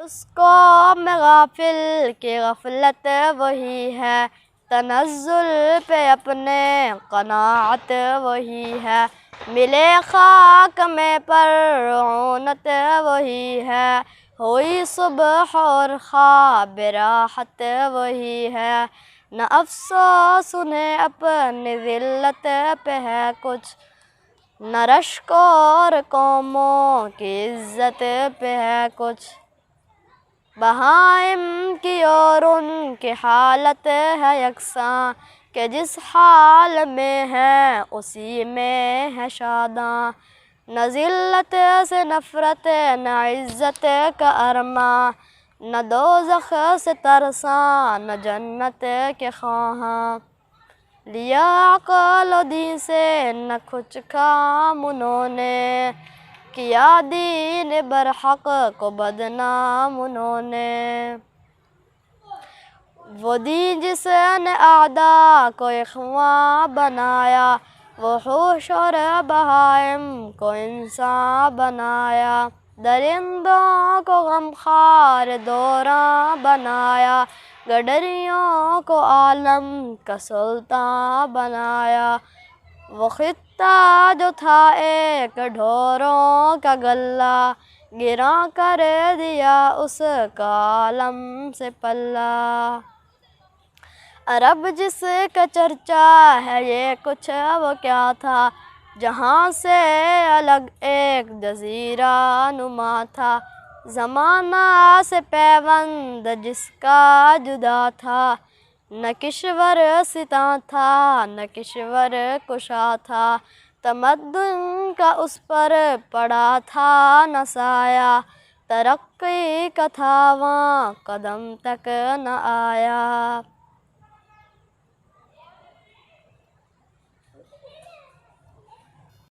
اس قوم میں غافل کی غفلت وہی ہے، تنزل پہ اپنے قناعت وہی ہے، ملے خاک میں پر رعونت وہی ہے، ہوئی صبح اور خواب راحت وہی ہے، نہ افسوس انہیں اپنی ذلت پہ ہے کچھ، نہ رشک اور قوموں کی عزت پہ ہے کچھ، بہائم کی اور ان کی حالت ہے یکساں، کہ جس حال میں ہے اسی میں ہے شاداں، نہ ذلت سے نفرت نہ عزت کا ارماں، نہ دوزخ سے ترساں نہ جنت کے خواہاں، لیا عقل و دین سے نہ کچھ کام انہوں نے، کیا دین برحق کو بدنام انہوں نے، وہ دین جس نے اعداء کو اخواں بنایا، وحوش اور بہائم کو انسان بنایا، درندوں کو غمخوار دوراں بنایا، گڈریوں کو عالم کا سلطان بنایا، وہ خطہ جو تھا ایک ڈھوروں کا غلہ، گراں کر دیا اس کا عالم سے پلہ، عرب جس کا چرچا ہے یہ کچھ وہ کیا تھا، جہاں سے الگ ایک جزیرہ نما تھا، زمانہ سے پیوند جس کا جدا تھا، نہ کشور ستاں تھا نہ کشور کشا تھا، تمدن کا اس پر پڑا تھا نہ سایہ، ترقی کا تھا وہاں قدم تک نہ آیا۔